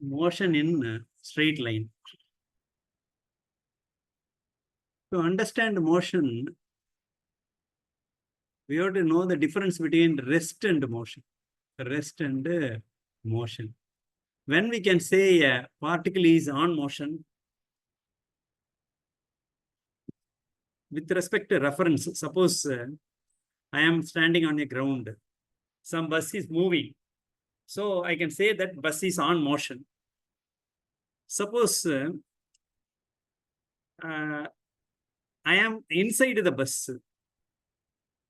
motion in a straight line. To understand motion, we have to know the difference between rest and motion. Rest and motion. When we can say a particle is on motion, with respect to reference, suppose I am standing on a ground, some bus is moving. So I can say that bus is on motion. Suppose I am inside the bus.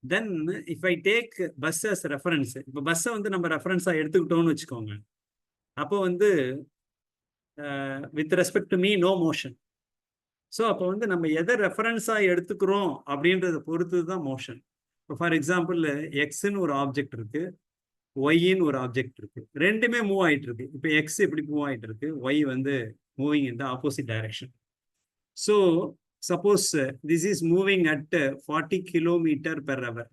Then if I take bus as reference, இப்போ பஸ்ஸை வந்து நம்ம ரெஃபரன்ஸாக எடுத்துக்கிட்டோம்னு வச்சுக்கோங்க, அப்போ வந்து with respect to me no motion. So அப்போ வந்து நம்ம எதை ரெஃபரன்ஸாக எடுத்துக்கிறோம் அப்படின்றத பொறுத்து தான் மோஷன். இப்போ ஃபார் எக்ஸாம்பிள் எக்ஸ்ன்னு ஒரு ஆப்ஜெக்ட் இருக்கு, ஒய்ன்னு ஒரு ஆப்ஜெக்ட் இருக்கு, ரெண்டுமே மூவ் ஆகிட்டு இருக்கு. இப்போ எக்ஸ் எப்படி மூவ் ஆகிட்டு இருக்கு, ஒய் வந்து moving in the opposite direction. So suppose this is moving at 40 kilometer per hour.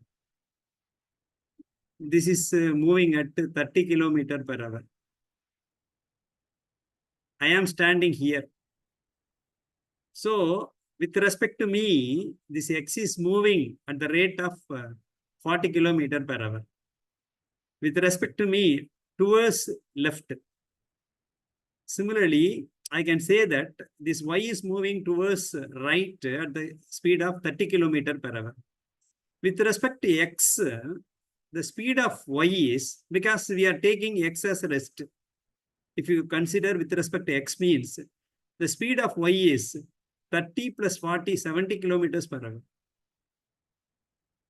This is moving at 30 kilometer per hour. I am standing here. So with respect to me, this x is moving at the rate of 40 kilometer per hour. With respect to me, towards left. Similarly, I can say that this y is moving towards right at the speed of 30 kilometer per hour. With respect to x, the speed of y is, because we are taking x as a rest. If you consider with respect to x means, the speed of y is 30 plus 40, 70 kilometers per hour.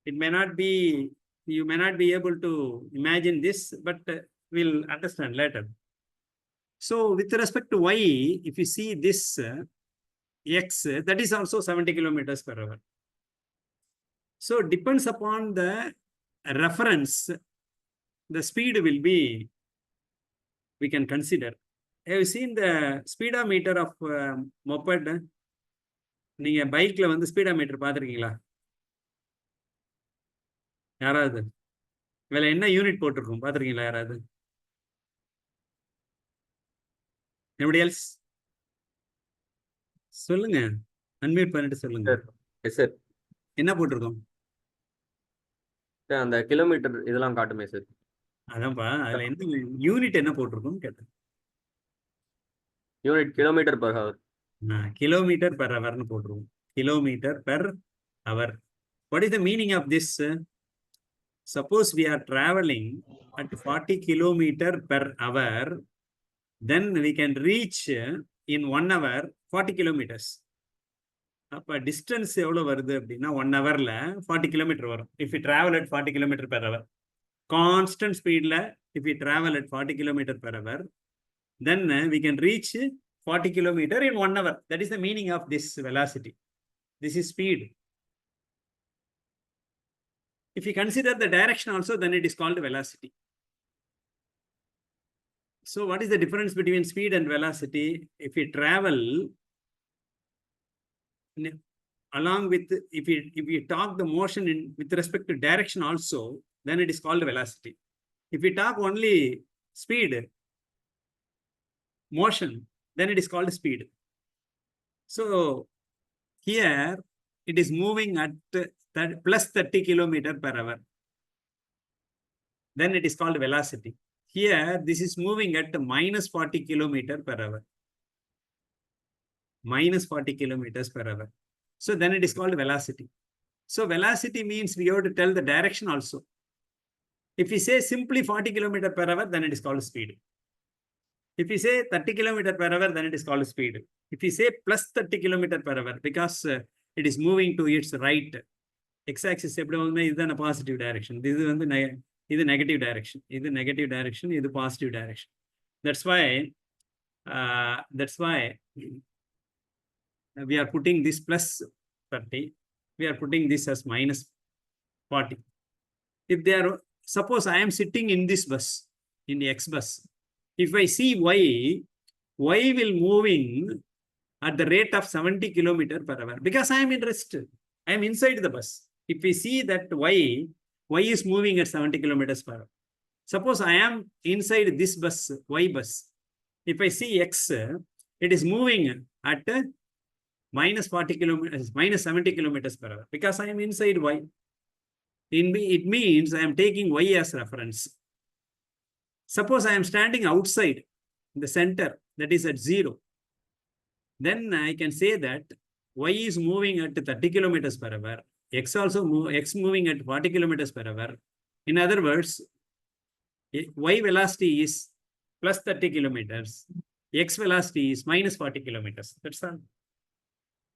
It may not be, you may not be able to imagine this, but we'll understand later. So with respect to y, if you see this x, that is also 70 kilometers per hour. So depends upon the reference, the speed will be, we can consider. Have you seen the speedometer of moped? நீங்க பைக்ல வந்து speedometer பார்த்துருக்கீங்களா? யாராவது வேலை என்ன unit போட்டிருக்கும் பார்த்துருக்கீங்களா யாராவது? Anybody else? சொல்லுங்க, அன்மியூட் பண்ணிட்டு சொல்லுங்க. சார் என்ன போட்டிருக்கோம்? அந்த கிலோமீட்டர் இதெல்லாம் காட்டுமே சார். அதான்ப்பா, அதுல என்ன யூனிட் என்ன போட்டிருக்கோம் கேட்டேன். Unit kilometre per hour. Kilometre per ஹவர்னு போட்டிருக்கோம். Kilometre per hour. What is the meaning of this? Suppose we are traveling at 40 kilometer per hour, then we can reach in 1 hour 40 kilometers. அப்போ distance எவ்வளோ வருது அப்படின்னா 1 ஹவரில் 40 kilometre வரும். If you travel at 40 kilometre per hour, constant ஸ்பீடில் if you travel at 40 kilometre per hour, then we can reach 40 kilometre in 1 hour. That is the meaning of this velocity. This is speed. If you consider the direction also, then it is called velocity. So what is the difference between speed and velocity? If you travel along with, if you talk the motion in with respect to direction also, then it is called velocity. If you talk only speed, motion, then it is called speed. So here it is moving at plus 30 kilometer per hour. Then it is called velocity. Here, this is moving at minus 40 kilometer per hour. Minus 40 kilometers per hour. So then it is called velocity. So velocity means we have to tell the direction also. If we say simply 40 kilometer per hour, then it is called speed. If we say 30 kilometer per hour, then it is called speed. If we say plus 30 kilometer per hour, because it is moving to its right, x-axis எப்படி வந்து இதுதான positive direction, இது வந்து இது negative direction, இது negative direction, இது positive direction. That's why we are putting this plus 30, we are putting this as minus 40. If they are, suppose I am sitting in this bus, in the X bus, if I see y will moving at the rate of 70 kilometer per hour, because I am in rest, I am inside the bus. If we see that y is moving at 70 kilometers per hour, suppose I am inside this bus, y bus, if I see x, it is moving at minus 40 kilometers, minus 70 kilometers per hour because I am inside y. It means I am taking y as reference. Suppose I am standing outside the center, that is at 0. Then I can say that y is moving at 30 kilometers per hour. X also x moving at 40 kilometers per hour. In other words, y velocity is plus 30 kilometers. X velocity is minus 40 kilometers. That's all.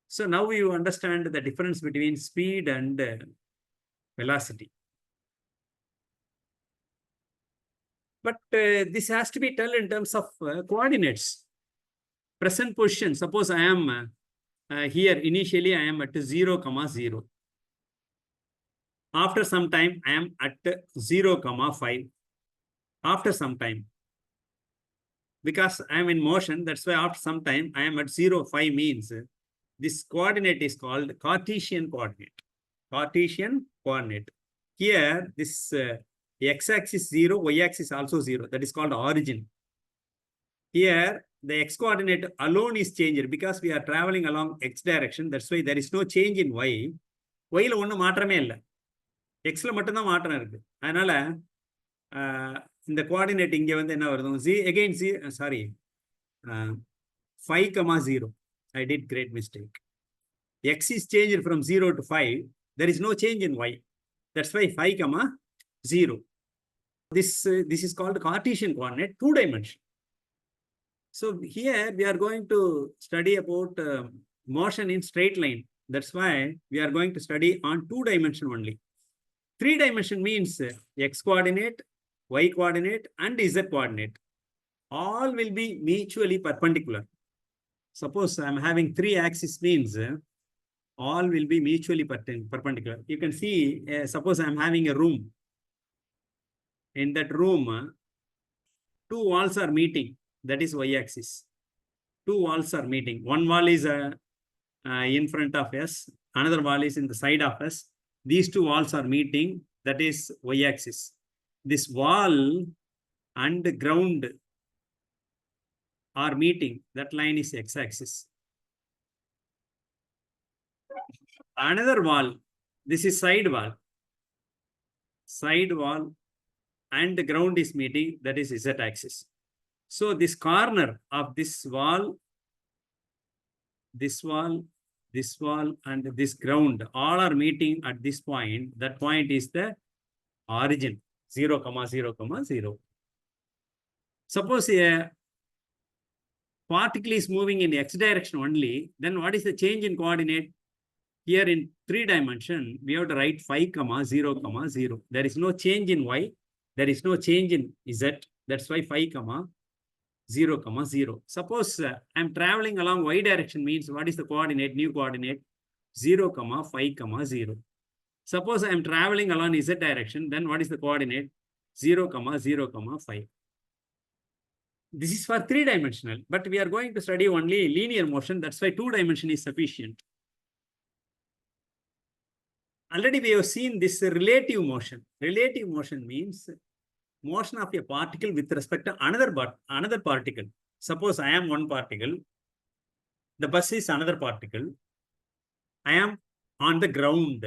So now you understand the difference between speed and velocity. But this has to be told in terms of coordinates. Present position, suppose I am here, initially I am at 0, 0. After some time, I am at 0, 5. After some time, because I am in motion, that's why after some time, I am at 0, 5 means this coordinate is called Cartesian coordinate. Cartesian coordinate. Here, this x-axis 0, y-axis also 0. That is called origin. Here, the x-coordinate alone is changed because we are traveling along x direction. That's why there is no change in y. Y la ஒன்றும் மாற்றமே இல்லை. X la மட்டும்தான் மாற்றம் இருக்கு. அதனால இந்த coordinate இங்க வந்து என்ன வருது? Again, 5, 0. I did great mistake. X is changed from 0 to 5. There is no change in y. That's why 5, 0. This is called Cartesian coordinate, 2-dimension. So here we are going to study about motion in straight line. That's why we are going to study on 2-dimension only. 3-dimension means x coordinate, y coordinate, and z coordinate. All will be mutually perpendicular. Suppose I am having 3 axes means all will be mutually perpendicular. You can see, suppose I am having a room. In that room, 2 walls are meeting. That is y-axis. 2 walls are meeting. One wall is in front of us. Another wall is in the side of us. These 2 walls are meeting. That is y-axis. This wall and ground are meeting. That line is x-axis. Another wall. This is side wall. Side wall and the ground is meeting. That is z-axis. So this corner of this wall, and this ground, all are meeting at this point. That point is the origin, 0, 0, 0. Suppose a particle is moving in x direction only, then what is the change in coordinate? Here in 3-dimension, we have to write 5, 0, 0. There is no change in y. There is no change in z. That's why 5, 0, 0. Suppose I am traveling along y direction means what is the coordinate, new coordinate? 0, 5, 0. Suppose I am traveling along z direction, then what is the coordinate? 0, 0, 5. This is for 3-dimensional, but we are going to study only linear motion. That's why 2-dimension is sufficient. Already we have seen this relative motion. Relative motion means motion of a particle with respect to another particle. Suppose I am one particle. The bus is another particle. I am on the ground.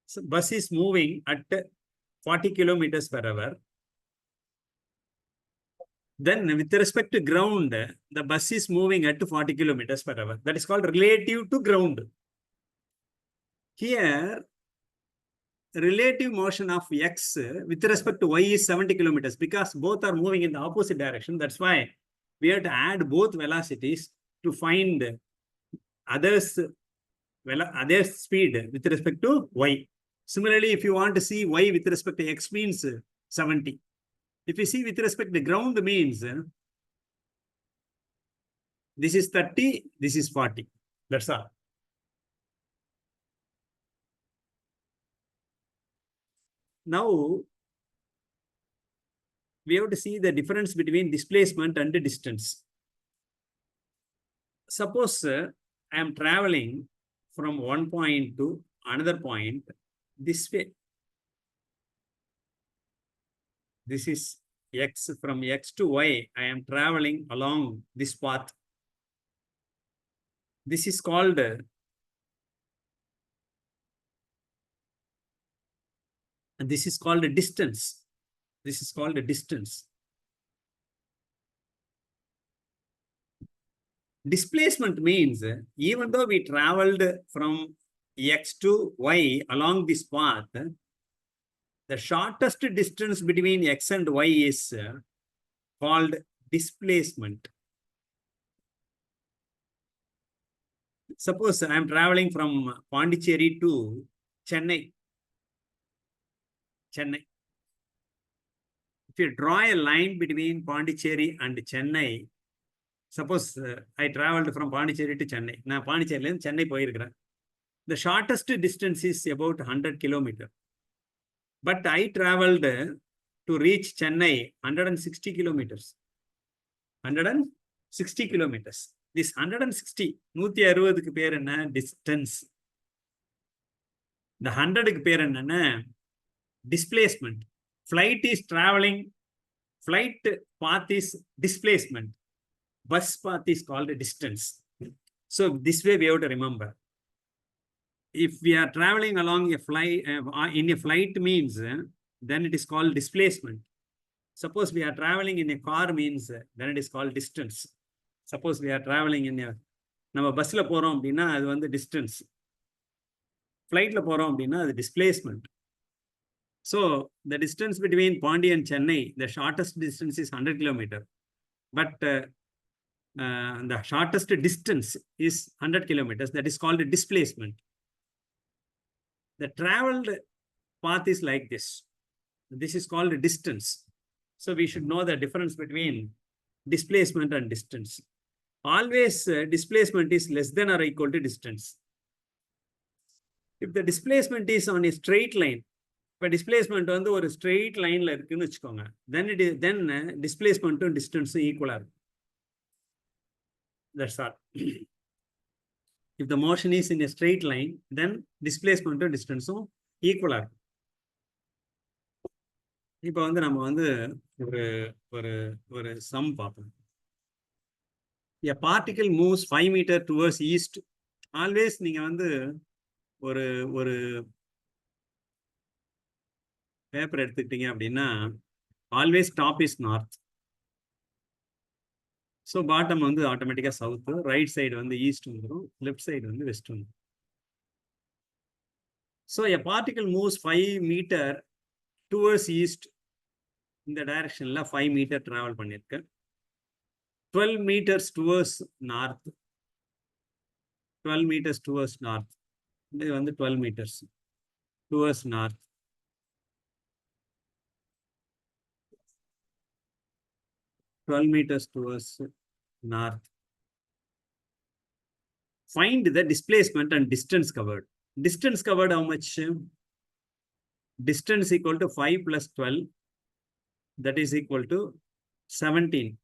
So bus is moving at 40 kilometers per hour. Then with respect to ground, the bus is moving at 40 kilometers per hour. That is called relative to ground. Here, relative motion of x with respect to y is 70 kilometers because both are moving in the opposite direction. That's why we have to add both velocities to find others speed with respect to y. Similarly, if you want to see y with respect to x means 70. If you see with respect to ground means this is 30, this is 40. That's all. Now, we have to see the difference between displacement and distance. Suppose I am traveling from one point to another point this way. This is X, from X to Y, I am traveling along this path. This is called a distance. This is called a distance. Displacement means even though we traveled from X to Y along this path, the shortest distance between X and Y is called displacement. Suppose I am traveling from Pondicherry to Chennai. If you draw a line between Pondicherry and Chennai, suppose I traveled from Pondicherry to Chennai. Now, Pondicherry and Chennai poirukren. The shortest distance is about 100 kilometers. But I traveled to reach Chennai 160 kilometers. 160 kilometers. This 160, 160 பேர் என்ன? Distance. The 100 பேர் என்னன்னா? Displacement. Flight is traveling. Flight path is displacement. Bus path is called a distance. So this way we have to remember. If we are traveling along a flight, in a flight means, then it is called displacement. Suppose we are traveling in a car means, then it is called distance. Suppose we are traveling in a, நம்ம பஸ்ல போறோம் அப்படின்னா அது வந்து distance. Flightல போறோம் அப்படின்னா அது displacement. So the distance between Pondi and Chennai, the shortest distance is 100 kilometers. But the shortest distance is 100 kilometers. That is called a displacement. The traveled path is like this. This is called a distance. So we should know the difference between displacement and distance. Always displacement is less than or equal to distance. If the displacement is on a straight line, but displacement on the straight line, then it is displacement and distance equal. That's all. If the motion is in a straight line, then displacement and distance equal. இப்போ வந்து நம்ம வந்து ஒரு sum பார்ப்போம். A particle moves 5 meters towards east. Always நீங்க வந்து ஒரு paper எடுத்துக்கிட்டீங்க அப்படின்னா always top is north. So bottom வந்து ஆட்டோமேட்டிக்கா சவுத், ரைட் சைடு வந்து ஈஸ்ட் வந்துடும், லெஃப்ட் சைடு வந்து வெஸ்ட் வந்துடும். So a particle moves 5 meters towards east. இந்த டைரக்ஷன்ல 5 meters டிராவல் பண்ணிருக்கு. 12 meters towards north. 12 meters towards north. இது வந்து 12 meters towards north. Towards north. Find the displacement and distance covered. Distance covered how much? Distance equal to 5 plus 12. That is equal to 17.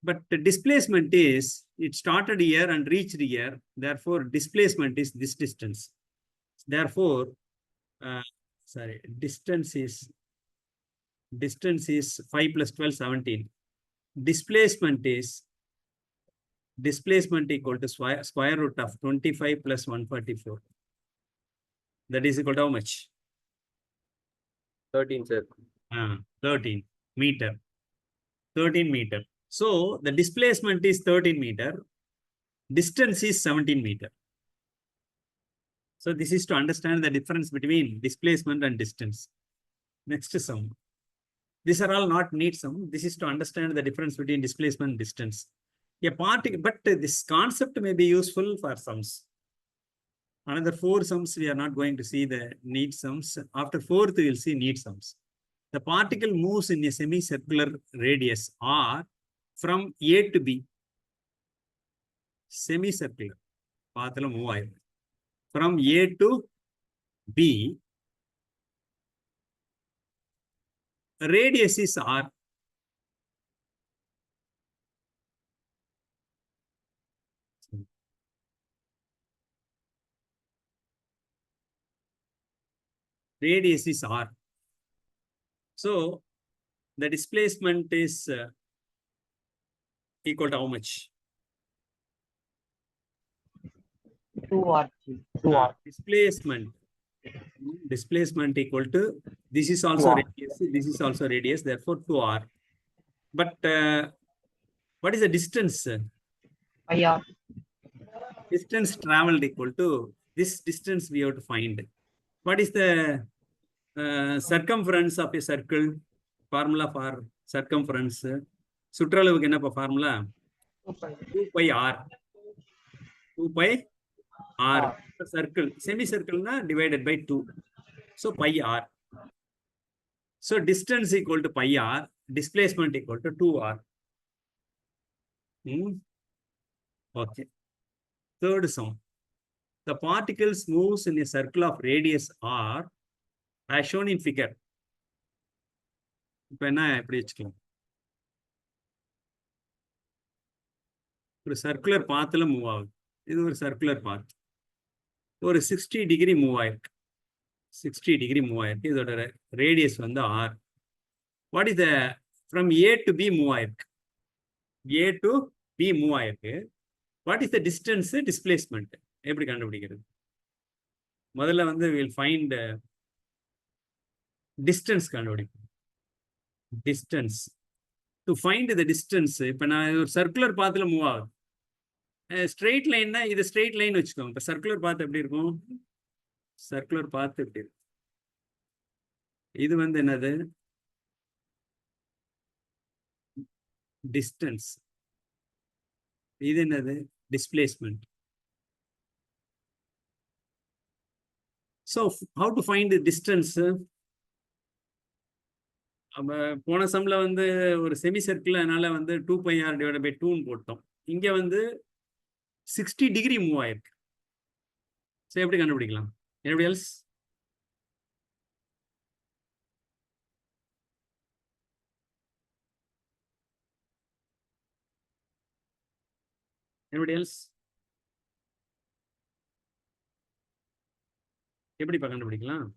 But the displacement is, it started here and reached here. Therefore, displacement is this distance. Therefore, distance is 5 plus 12, 17. Displacement equal to square root of 25 plus 144. That is equal to how much? 13, sir. 13 meter. 13 meter. So the displacement is 13 meter. Distance is 17 meter. So this is to understand the difference between displacement and distance. Next sum. These are all not neat sum. This is to understand the difference between displacement and distance. A particle, but this concept may be useful for sums. Another 4 sums, we are not going to see the neat sums. After 4th, we will see neat sums. The particle moves in a semicircular radius R from A to B. Semicircular. Pathla move from A to B. Radius is R. Radius is R. So the displacement is equal to how much? 2R. Displacement equal to, this is also 2R. radius, this is also radius, therefore 2r. But what is the distance? IR. Distance traveled equal to this distance we have to find. What is the circumference of a circle? Formula for circumference. சுற்றளவுக்கு என்ன formula? 2 pi r. 2 pi r. Circle, semicircle na divided by 2. So pi r. So distance equal to pi r, displacement equal to 2r. Okay. Third sum. The particles moves in a circle of radius r as shown in figure. இப்போ என்ன எப்படி வச்சுக்கலாம்? ஒரு circular பாத்துல move ஆகுது. இது ஒரு circular பாத். ஒரு 60 degree move ஆயிருக்கு. 60 டிகிரி மூவ் ஆயிருக்கு. இதோட ரேடியஸ் வந்து R. What is the from A to B move ஆயிருக்கு. ஏ டு பி மூவ் ஆயிருக்கு. What is the distance displacement? எப்படி கண்டுபிடிக்கிறது? முதல்ல வந்து வில் ஃபைண்ட் டிஸ்டன்ஸ் கண்டுபிடிக்கும். Distance to find the distance. இப்போ நான் ஒரு சர்க்குலர் பாத்தில் மூவ் ஆகுது. ஸ்ட்ரெயிட் லைன்னா இது ஸ்ட்ரெயிட் லைன் வச்சுக்கோங்க. இப்போ சர்க்குலர் பாத் எப்படி இருக்கும்? சர்க்குலர் பாத் எப்படி இருக்கும்? இது வந்து என்னது? டிஸ்டன்ஸ். இது என்னது? Displacement. So how to find the distance? போன சம்ல வந்து ஒரு செமி சர்க்கிள், அதனால வந்து 2 pi r divided by 2 போட்டோம். இங்க வந்து 60 டிகிரி மூவ் ஆயிருக்கு. ஸோ எப்படி கண்டுபிடிக்கலாம்? Anybody else? Anybody else? எப்படிப்பா கண்டுபிடிக்கலாம்?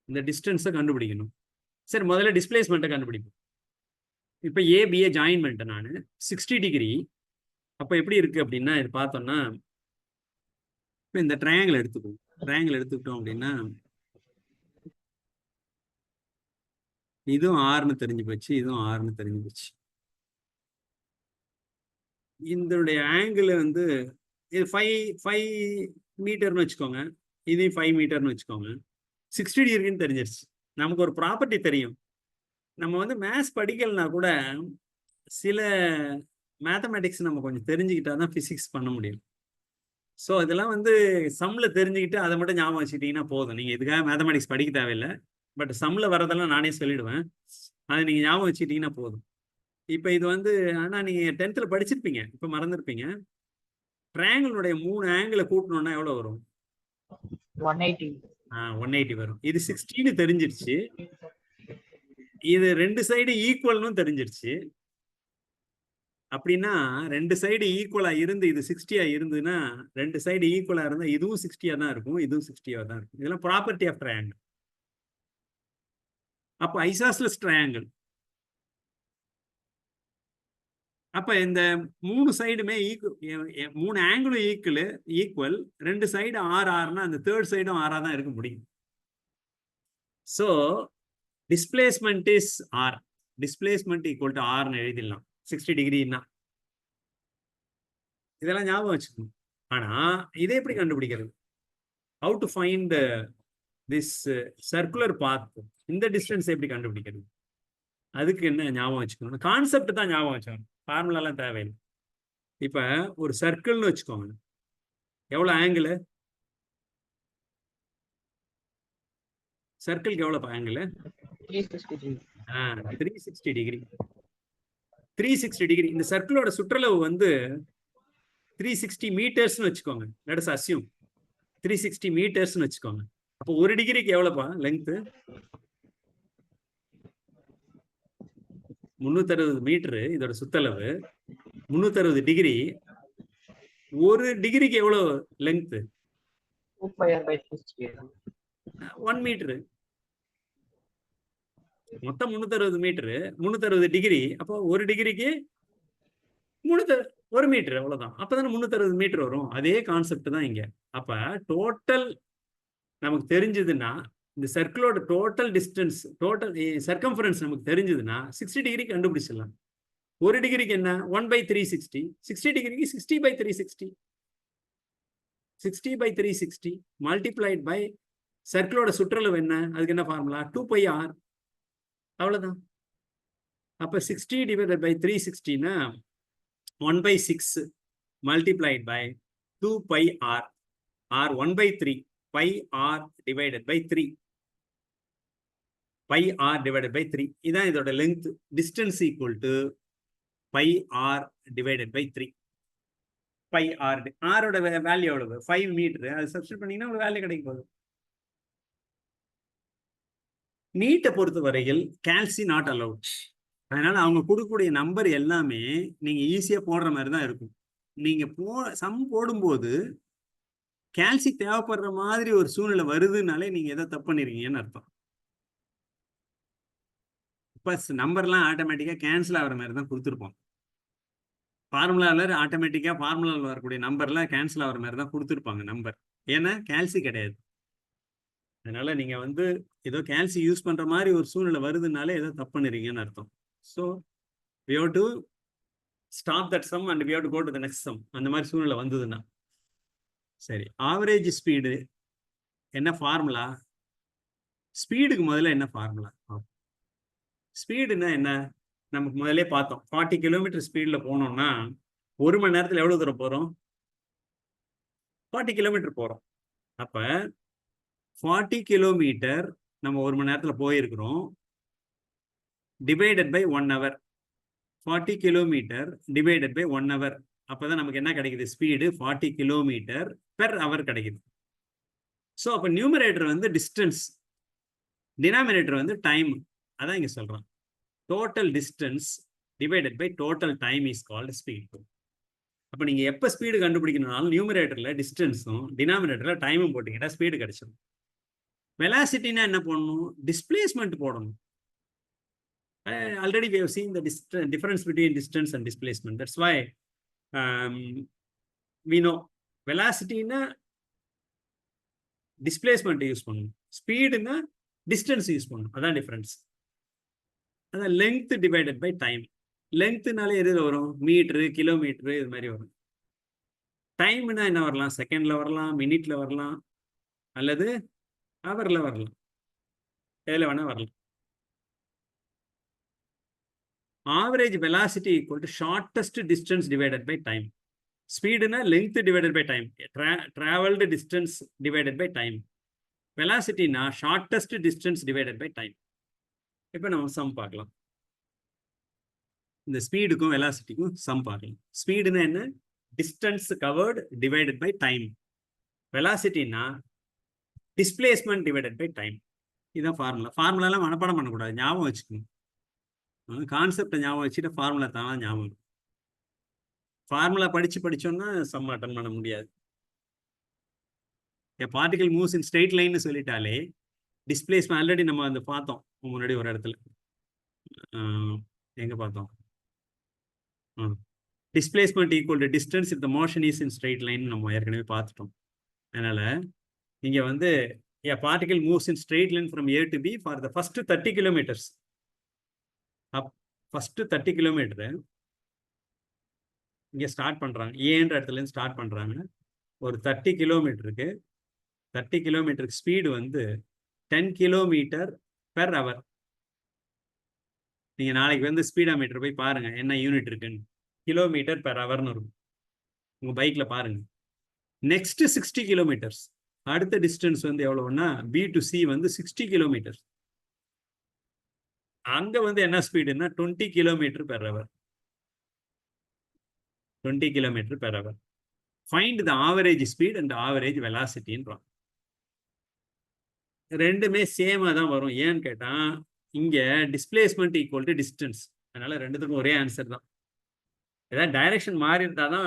இந்த டிஸ்டன்ஸை கண்டுபிடிக்கணும். சரி, முதல்ல டிஸ்பிளேஸ்மெண்ட்டை கண்டுபிடிப்போம். இப்போ ஏபிஏ ஜாயின் பண்ணிட்டேன் நான் 60 டிகிரி. அப்போ எப்படி இருக்கு அப்படின்னா, இது பார்த்தோம்னா இப்போ இந்த ட்ரையாங்கிள் எடுத்துக்குவோம். ட்ரையாங்கிள் எடுத்துக்கிட்டோம் அப்படின்னா இதுவும் ஆறுன்னு தெரிஞ்சு போச்சு, இதுவும் ஆறுன்னு தெரிஞ்சு போச்சு. இதனுடைய ஆங்கிள் வந்து இது 5 மீட்டர்னு வச்சுக்கோங்க. இது 5 மீட்டர்னு வச்சுக்கோங்க. 60 டிகிரின்னு தெரிஞ்சிருச்சு. நமக்கு ஒரு ப்ராப்பர்ட்டி தெரியும். நம்ம வந்து மேத்ஸ் படிக்கலைன்னா கூட சில மேத்தமேட்டிக்ஸ் நம்ம கொஞ்சம் தெரிஞ்சுக்கிட்டா தான் ஃபிசிக்ஸ் பண்ண முடியும். ஸோ இதெல்லாம் வந்து சம்ல தெரிஞ்சுக்கிட்டு அதை மட்டும் ஞாபகம் வச்சுக்கிட்டீங்கன்னா போதும். நீங்கள் இதுக்காக மேத்தமேட்டிக்ஸ் படிக்க தேவையில்லை. பட் சம்ல வரதெல்லாம் நானே சொல்லிடுவேன். அதை நீங்கள் ஞாபகம் வச்சுக்கிட்டீங்கன்னா போதும். இப்போ இது வந்து ஆனால் நீங்கள் 10th படிச்சிருப்பீங்க, இப்போ மறந்துருப்பீங்க. ட்ரையாங்கிளுடைய 3 ஆங்கிளை கூட்டணும்னா எவ்வளோ வரும்? 180 வரும். இது 60ன்னு தெரிஞ்சிருச்சு. இது 2 சைடு ஈக்குவல்னு தெரிஞ்சிருச்சு. அப்படின்னா 2 சைடு ஈக்குவலா இருந்து இது 60 இருந்ததுன்னா 2 சைடு ஈக்குவலா இருந்தா இதுவும் 60 தான் இருக்கும், இதுவும் 60 தான் இருக்கும். இதெல்லாம் ப்ராப்பர்ட்டி ஆஃப் ட்ரையாங்கிள். அப்போ ஐசாஸ்லஸ் ட்ரையாங்கிள். அப்ப இந்த 3 சைடுமே 3 ஆங்கிளும் ஈக்குவல். 2 சைடு ஆர்னா அந்த தேர்ட் சைடும் ஆரா தான் இருக்க முடியும். So displacement is R. Displacement equal to ஆர்னு எழுதிடலாம் 60 டிகிரின்னா. இதெல்லாம் ஞாபகம் வச்சுக்கணும். ஆனா இதை எப்படி கண்டுபிடிக்கிறது? How to find this circular path? இந்த டிஸ்டன்ஸ் எப்படி கண்டுபிடிக்கிறது? அதுக்கு என்ன ஞாபகம் வச்சுக்கணும்? கான்செப்ட் தான் ஞாபகம் வச்சுக்கணும். ஃபார்முலாலாம் தேவையில்லை. இப்போ ஒரு சர்க்கிள்னு வச்சுக்கோங்க. எவ்வளோ ஆங்கிள்? சர்க்கிள்க்கு எவ்வளோ ஆங்கிள்? 360 டிகிரி. 360 டிகிரி. இந்த சர்க்கிளோட சுற்றளவு வந்து 360 மீட்டர்ஸ்னு வச்சுக்கோங்க. லெட் அஸ் அஸ்யூம் 360 மீட்டர்ஸ்னு வச்சுக்கோங்க. அப்போ 1 டிகிரிக்கு எவ்வளோப்பா லெங்க்த்து? 360 மீட்டரு இதோட சுத்தளவு. 360 டிகிரி. 1 டிகிரிக்கு எவ்வளோ லெங்க்த்து? 1 மீட்டரு. மொத்தம் 360 மீட்டரு, 360 டிகிரி. அப்போ ஒரு டிகிரிக்கு 1 மீட்டர், அவ்வளவுதான். அப்பதானே 360 மீட்டர் வரும். அதே கான்செப்ட் தான் இங்க. அப்ப டோட்டல் நமக்கு தெரிஞ்சதுன்னா, இந்த சர்க்கிளோட டோட்டல் டிஸ்டன்ஸ், டோட்டல் சர்க்கம்ஃபரன்ஸ் நமக்கு தெரிஞ்சதுன்னா 60 டிகிரி கண்டுபிடிச்சிடலாம். ஒரு டிகிரிக்கு என்ன? 1/360. 60 டிகிரிக்கு 60/360. 60/360 மல்டிப்ளைட் பை சர்க்கிளோட சுற்றளவு என்ன? அதுக்கு என்ன ஃபார்முலா? 2πr. அவ்வளவுதான். அப்ப 60 divided by 360 1/6 multiplied by 2πr. r 1/3 pi r divided by 3. pi r divided by 3. இதான் இதோட length. Distance equal to pi r divided by 3. pi r. r ஓட வேல்யூ எவ்வளவு? 5 மீட்டர். அது சப்ஸ்டிட் பண்ணீங்கன்னா ஒரு வேல்யூ கிடைக்கும் போது. நீட்டை பொறுத்த வரையில் கால்சி நாட் அலவுட். அதனால அவங்க கொடுக்கக்கூடிய நம்பர் எல்லாமே நீங்க ஈஸியா போடுற மாதிரி தான் இருக்கும். நீங்க சம் போடும்போது கால்சி தேவைப்படுற மாதிரி ஒரு சூழ்நிலை வருதுனாலே நீங்க எதை தப்பு பண்ணிருக்கீங்கன்னு அர்த்தம். இப்ப நம்பர்லாம் ஆட்டோமேட்டிக்கா கேன்சல் ஆகிற மாதிரி தான் கொடுத்துருப்போம். ஃபார்முலாவில் ஆட்டோமேட்டிக்கா ஃபார்முலாவில் வரக்கூடிய நம்பர்லாம் கேன்சல் ஆகிற மாதிரி தான் கொடுத்துருப்பாங்க நம்பர். ஏன்னா கால்சி கிடையாது. அதனால நீங்க ஏதோ கால்சி யூஸ் பண்ற மாதிரி ஒரு சூழ்நிலை வருதுனாலே ஏதோ தப்பு பண்ணிருக்கீங்கன்னு அர்த்தம். So we have to stop that sum and we have to go to the next sum. அந்த மாதிரி சூழ்நிலை வந்ததுன்னா சரி. ஆவரேஜ் ஸ்பீடு என்ன ஃபார்முலா? ஸ்பீடுக்கு முதல்ல என்ன ஃபார்முலா? ஸ்பீடுன்னா என்ன? நமக்கு முதல்ல பார்த்தோம். 40 கிலோமீட்டர் ஸ்பீட்ல போனோம்னா 1 மணி நேரத்தில் எவ்வளவு தூரம் போறோம்? 40 கிலோமீட்டர் போறோம். அப்ப 40 கிலோமீட்டர் நம்ம 1 மணி நேரத்தில் போயிருக்கிறோம். Divided by 1 hour. 40 kilometre divided by 1 hour. அப்பதான் நமக்கு என்ன கிடைக்குது? ஸ்பீடு 40 கிலோமீட்டர் பெர் ஹவர் கிடைக்குது. ஸோ அப்போ நியூமரேட்டர் டிஸ்டன்ஸ், டினாமினேட்டர் டைம். அதான் இங்க சொல்றோம். Total distance divided by total time is called speed. அப்போ நீங்க எப்போ ஸ்பீடு கண்டுபிடிக்கணும்னாலும் நியூமரேட்டர்ல டிஸ்டன்ஸும் டினாமினேட்டர்ல டைமும் போட்டீங்கன்னா ஸ்பீடு கிடைச்சிடும். வெலாசிட்டினா என்ன போடணும்? டிஸ்பிளேஸ்மெண்ட் போடணும். Already we have seen the difference between distance and displacement. That's why we know velocity na displacement use பண்ணணும், speed na distance use பண்ணணும். அதான் difference. அதான் length divided by time. length நால எதுல வரும்? மீட்டர், கிலோமீட்டர் இது மாதிரி வரும். டைம்னா என்ன வரலாம்? செகண்ட்ல வரலாம், மினிட்ல வரலாம், அல்லது ஹவர்ல வரலாம். எதுல வேணா வரலாம். Average velocity equal to shortest distance divided by time. Speed na length divided by time. Traveled distance divided by time. Velocity na shortest distance divided by time. இப்போ நம்ம சம் பார்க்கலாம். இந்த ஸ்பீடுக்கும் வெலாசிட்டிக்கும் சம் பார்க்கலாம். ஸ்பீடுனா என்ன? Distance covered divided by time. வெலாசிட்டினா displacement divided by time. இதுதான் formula. ஃபார்முலாலாம் மனப்பாடம் பண்ணக்கூடாது, ஞாபகம் வச்சுக்கணும். கான்செப்டை ஞாபகம் வச்சுட்டு ஃபார்முலா தானா ஞாபகம். ஃபார்முலா படிச்சோம்னா சம் அட்டன் பண்ண முடியாது. பார்ட்டிகல் மூவ்ஸ் இன் ஸ்ட்ரெயிட் லைன்னு சொல்லிட்டாலே டிஸ்பிளேஸ்மெண்ட் ஆல்ரெடி நம்ம பார்த்தோம் முன்னாடி ஒரு இடத்துல. எங்க பார்த்தோம்? Displacement equal to distance if the motion is in straight line நம்ம ஏற்கனவே பார்த்துட்டோம். அதனால இங்க a particle moves in straight line from A to B for the first 30 kilometers. First 30 kilometre இங்க ஸ்டார்ட் பண்றாங்க. ஏன்ற இடத்துல இருந்து ஸ்டார்ட் பண்றாங்க. ஒரு 30 கிலோமீட்டருக்கு ஸ்பீடு 10 கிலோமீட்டர் பெர் ஹவர். நீங்க நாளைக்கு ஸ்பீடா மீட்டர் போய் பாருங்க என்ன யூனிட் இருக்குன்னு. கிலோமீட்டர் பெர் ஹவர்னு இருக்கும். உங்க பைக்ல பாருங்க. Next 60 kilometres. அடுத்த டிஸ்டன்ஸ் எவ்வளவுன்னா B to C 60 கிலோமீட்டர். அங்க என்ன ஸ்பீடுன்னா 20 kilometre per hour. 20 kilometre per hour. Find the average speed and average வெலாசிட்டின்றான். ரெண்டுமே சேமா தான் வரும். ஏன்னு கேட்டா இங்க டிஸ்பிளேஸ்மெண்ட் ஈக்குவல் டு டிஸ்டன்ஸ். அதனால ரெண்டுத்துக்கும் ஒரே ஆன்சர் தான். ஏதாவது டைரக்ஷன் மாறி இருந்தாதான்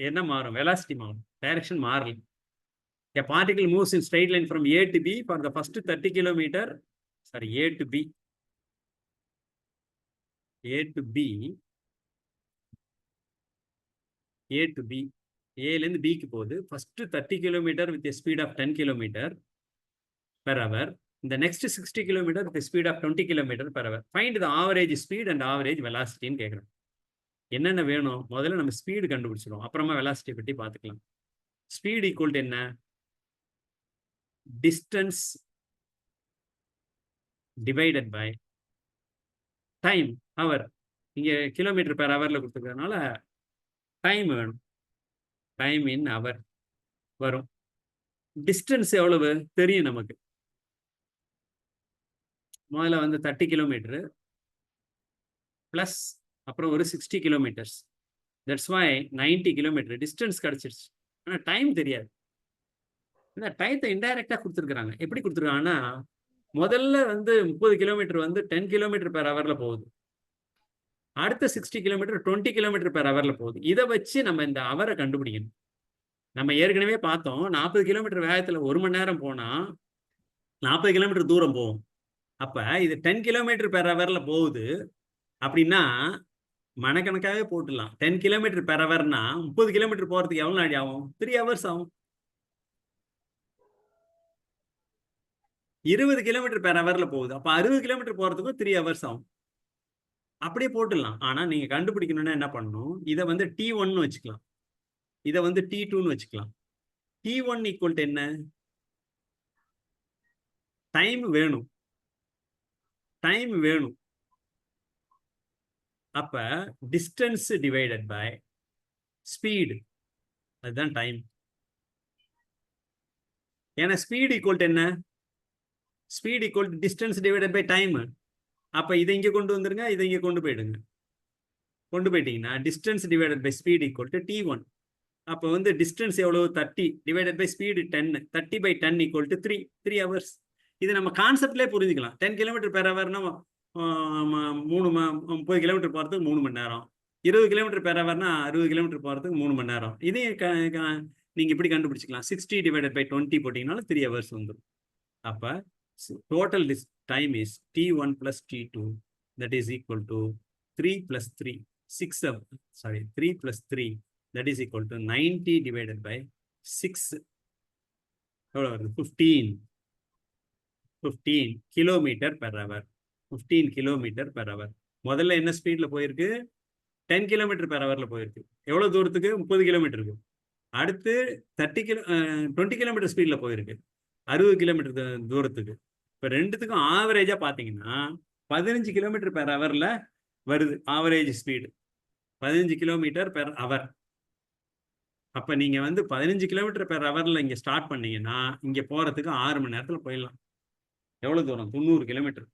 என்ன மாறும்? வெலாசிட்டி மாறும். டைரக்ஷன் மாறல. A particle moves in straight line from A to B for the first 30 kilometer. Sorry A to B. A to B. A to B. ஏலேருந்து பிக்கு போகுது. First 30 kilometre with speed of 10 kilometre per hour. இந்த next 60 kilometre with speed of 20 kilometre per hour. Find the average speed and average வெலாசிட்டின்னு கேட்குறோம். என்னென்ன வேணும்? முதல்ல நம்ம ஸ்பீடு கண்டுபிடிச்சிடும், அப்புறமா வெலாசிட்டி பற்றி பார்த்துக்கலாம். ஸ்பீடு ஈக்குவல் டு என்ன? Distance divided by time, hour. இங்கே கிலோமீட்டர் பெர் ஹவரில் கொடுத்துருக்கறதுனால டைம் வேணும். டைம் இன் ஹவர் வரும். டிஸ்டன்ஸ் எவ்வளவு தெரியும் நமக்கு. முதல்ல வந்து 30 கிலோமீட்டரு ப்ளஸ் அப்புறம் ஒரு 60 kilometres. That's why 90 kilometre distance கிடச்சிருச்சு. ஆனால் டைம் தெரியாது. இந்த டைத்தை இன்டைரக்டாக கொடுத்துருக்குறாங்க. எப்படி கொடுத்துருக்காங்கன்னா, முதல்ல வந்து 30 கிலோமீட்டர் வந்து 10 கிலோமீட்டர் பெர் ஹவரில் போகுது. அடுத்த 60 கிலோமீட்டர் 20 கிலோமீட்டர் பெர் ஹவரில் போகுது. இதை வச்சு நம்ம இந்த ஹவரை கண்டுபிடிக்கணும். நம்ம ஏற்கனவே பார்த்தோம், 40 கிலோமீட்டர் வேகத்தில் 1 மணி நேரம் போனால் 40 கிலோமீட்டர் தூரம் போகும். அப்போ இது 10 கிலோமீட்டர் பெர் ஹவரில் போகுது அப்படின்னா மனக்கணக்காகவே போட்டுடலாம். 10 கிலோமீட்டர் பெர் ஹவர்னா 30 கிலோமீட்டர் போகிறதுக்கு எவ்வளோ நாடி ஆகும்? 3 ஹவர்ஸ் ஆகும். 20 கிலோமீட்டர் பெர் ஹவரில் போகுது. அப்போ 60 கிலோமீட்டர் போகிறதுக்கும் 3 ஹவர்ஸ் ஆகும். அப்படியே போட்டுடலாம். ஆனால் நீங்கள் கண்டுபிடிக்கணும்னா என்ன பண்ணணும்? இதை வந்து T1 வச்சுக்கலாம், இதை வந்து T2 வச்சுக்கலாம். T1 ஈக்குவல் டு என்ன? டைம் வேணும். டைம் வேணும். அப்ப டிஸ்டன்ஸ் டிவைடட் பை ஸ்பீடு, அதுதான் டைம். ஏன்னா ஸ்பீடு ஈக்குவல் டு என்ன? Speed equal to distance divided by time. அப்ப இதை இங்கே கொண்டு வந்துருங்க, இதை இங்கே கொண்டு போயிடுங்க. கொண்டு போயிட்டீங்கன்னா distance divided by speed equal to T1. அப்போ வந்து டிஸ்டன்ஸ் எவ்வளவு? 30 divided by speed 10. 30 by 10 equal to 3 hours. இது நம்ம கான்செப்ட்லேயே புரிஞ்சுக்கலாம். 10 கிலோமீட்டர் பெர் ஹவர்னா 30 கிலோமீட்டர் போகிறதுக்கு 3 மணி நேரம். 20 கிலோமீட்டர் பெர் ஹவர்னா 60 கிலோமீட்டர் போகிறதுக்கு 3 மணி நேரம். இதையும் நீங்கள் இப்படி கண்டுபிடிச்சிக்கலாம். 60 டிவைடட் பை 20 போட்டிங்கனாலும் 3 ஹவர்ஸ் வந்துடும். அப்போ total time is T1 plus T2, that is equal to 3 plus 3, 3 plus 3, that is equal to 90 divided by 6. எவ்வளோ வருது? 15 kilometre per hour. 15 kilometre per hour. முதல்ல என்ன ஸ்பீடில் போயிருக்கு? 10 கிலோமீட்டர் பெர் ஹவரில் போயிருக்கு. எவ்வளோ தூரத்துக்கு? 30 கிலோமீட்டருக்கு. அடுத்து 20 கிலோமீட்டர் ஸ்பீடில் போயிருக்கு 60 கிலோமீட்டர் தூரத்துக்கு. இப்போ ரெண்டுத்துக்கும் ஆவரேஜாக பார்த்தீங்கன்னா 15 கிலோமீட்டர் பெர் ஹவரில் வருது average speed. 15 kilometre per hour. அப்போ நீங்கள் வந்து 15 கிலோமீட்டர் பெர் ஹவரில் இங்கே ஸ்டார்ட் பண்ணீங்கன்னா இங்கே போகிறதுக்கு 6 மணி நேரத்தில் போயிடலாம். எவ்வளோ தூரம்? 90 கிலோமீட்டர்.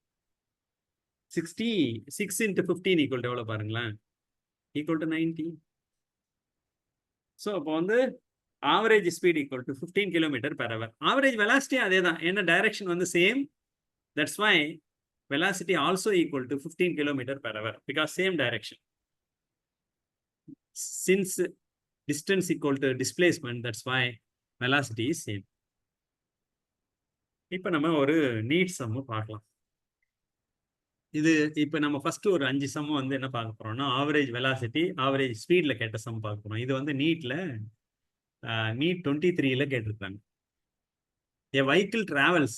66 into 15 ஈக்குவல் டு எவ்வளோ பாருங்களேன்? Equal to 90. ஸோ அப்போ வந்து average speed equal to 15 kilometre per hour. Average velocity அதே தான். என்ன டைரக்ஷன் வந்து same. That's why velocity also equal to 15 kilometer per hour because same direction. Since distance equal to displacement, that's why velocity is same. இப்போ நம்ம ஒரு NEET சம்மு பார்க்கலாம். இது இப்போ நம்ம ஃபர்ஸ்ட் ஒரு 5 சம்மு வந்து என்ன பார்க்க போறோம்னா ஆவரேஜ் வெலாசிட்டி, ஆவரேஜ் ஸ்பீடில் கேட்ட சம் பார்க்க போறோம். இது வந்து நீட்ல நீட் 23ல கேட்டிருக்காங்க. A vehicle travels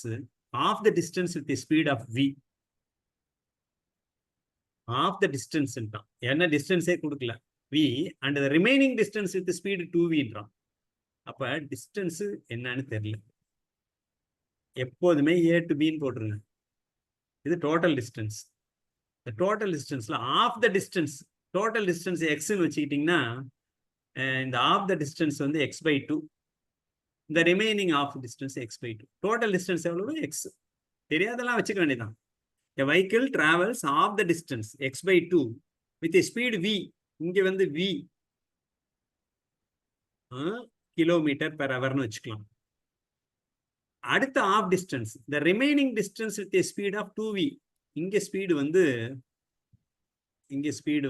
half the distance with the speed of v. half the distance ன்றான். என்ன டிஸ்டன்ஸே கொடுக்கல v, and the remaining distance with the speed 2vன்றான். அப்ப டிஸ்டன்ஸ் என்னன்னு தெரியல. எப்போதுமே a to b ன்னு போட்டுருங்க. இது டோட்டல் டிஸ்டன்ஸ். இந்த டோட்டல் டிஸ்டன்ஸ்ல half the distance, total distance எக்ஸ்ன்னு வச்சுக்கிட்டிங்கன்னா இந்த ஆஃப் த டிஸ்டன்ஸ் வந்து x/2, இந்த remaining half distance x/2. Total distance எவ்வளவு? எக்ஸ். தெரியாதெல்லாம் வச்சுக்க வேண்டியதான். A vehicle travels half the distance x/2 with a speed v. இங்க வந்து v கிலோமீட்டர் பெர் ஹவர்னு வச்சுக்கலாம். அடுத்த half distance, the remaining distance with a speed of 2v. இங்க ஸ்பீடு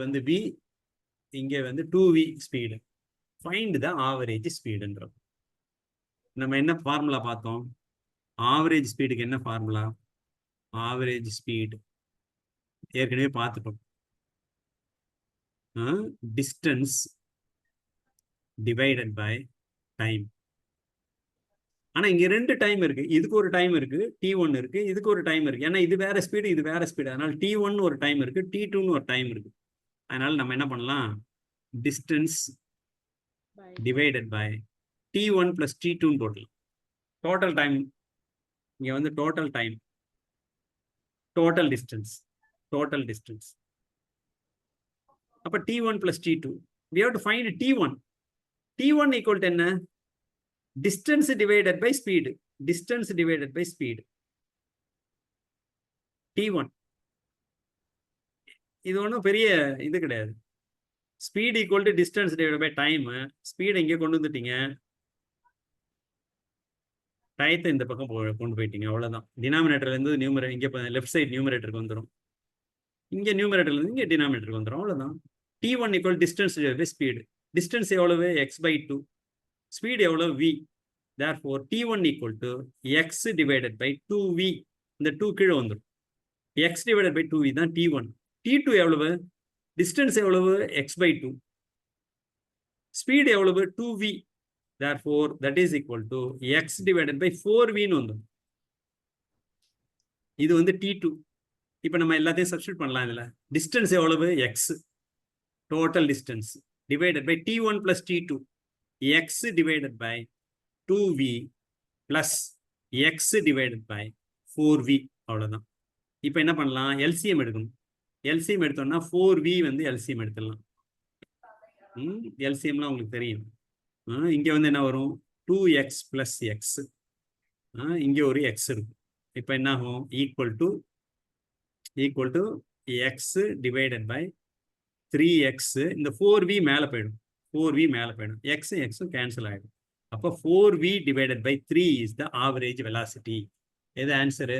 வந்து v, இங்க வந்து 2v speed. Find the average ஸ்பீடுன்றோம். நம்ம என்ன ஃபார்முலா பார்த்தோம்? ஆவரேஜ் ஸ்பீடுக்கு என்ன ஃபார்முலா? ஆவரேஜ் ஸ்பீடு ஏற்கனவே பார்த்துட்டோம். Distance divided by time. ஆனா இங்க 2 டைம் இருக்கு. இதுக்கு ஒரு டைம் இருக்கு, T1 இருக்கு, இதுக்கு ஒரு டைம் இருக்கு. ஏன்னா இது வேற ஸ்பீடு, இது வேற ஸ்பீடு. அதனால T1 ஒரு டைம் இருக்கு, T2 ஒரு டைம் இருக்கு. அதனால நம்ம என்ன பண்ணலாம், distance divided by T1 plus T2 போடலாம். டோட்டல் டைம் இங்க வந்து டோட்டல் டைம், டோட்டல் டிஸ்டன்ஸ். அப்ப T1 plus T2. We have to find T1. T1 equal to என்ன? Distance divided by speed. Distance divided by speed. T1. இது ஒன்றும் பெரிய இது கிடையாது. Speed equal to distance divide by time. Speed இங்கே கொண்டு வந்துட்டீங்க, டயத்தை இந்த பக்கம் கொண்டு போயிட்டீங்க, அவ்வளோதான். டினாமினேட்டர்லேருந்து நியூமரேட்டர் இங்கே லெஃப்ட் சைடு நியூமரேட்டருக்கு வந்துடும், இங்கே நியூமரேட்டர்லேருந்து இங்கே டினாமினேட்டருக்கு வந்துடும், அவ்வளோதான். T1 equal distance divided by speed. Distance எவ்வளவு? x/2. Speed எவ்வளவு? v. Therefore T1 equal to x divided by 2v. இந்த 2 கீழே வந்துடும். x divided by 2v தான் T1. T2 எவ்வளவு? Distance எவ்வளவு? x/2. Speed எவ்வளவு? 2v. Therefore that is equal to x divided by 4v ன்னு வந்துடும். இது வந்து T2. இப்போ நம்ம எல்லாத்தையும் சப்ஸ்டிட்யூட் பண்ணலாம். இதில் டிஸ்டன்ஸ் எவ்வளவு? x. Total distance divided by T1 plus T2, x divided by 2v plus x divided by 4v. அவ்வளோதான். இப்போ என்ன பண்ணலாம், LCM எடுக்கணும். LCM எடுத்தோம்னா 4v வந்து LCM எடுத்துடலாம். LCMலாம் உங்களுக்கு தெரியும். இங்கே வந்து என்ன வரும்? 2x plus x. இங்கே ஒரு x இருக்கும். இப்போ என்ன ஆகும்? Equal to x divided by 3x. இந்த 4v மேலே போயிடும், 4v மேலே போயிடும், x கேன்சல் ஆகிடும். அப்போ 4v divided by 3 is the average velocity. எது answer?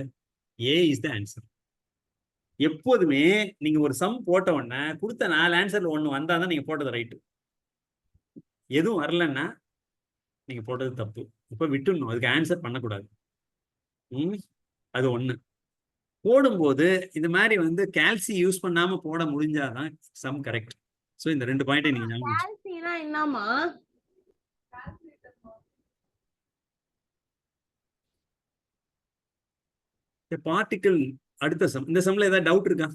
A is the answer. எப்போதுமே நீங்க ஒரு சம் போட்ட உடனே கொடுத்த 4 ஆன்சர்ல 1 வந்தால் தான் நீங்க போட்டது ரைட்டு. எதுவும் வரலன்னா நீங்க போட்டது தப்பு. இப்போ விட்டுடணும், அதுக்கு ஆன்சர் பண்ணக்கூடாது. அது ஒன்று. போடும்போது இந்த மாதிரி வந்து கால்சி யூஸ் பண்ணாம போட முடிஞ்சாதான் சம் கரெக்ட். சோ இந்த 2 பாயிண்டை நீங்க ஞாபகம் கால்சினா என்னமா? பார்ட்டிகிள். அடுத்த சம். இந்த சம்ல ஏதாவது டவுட் இருக்கா?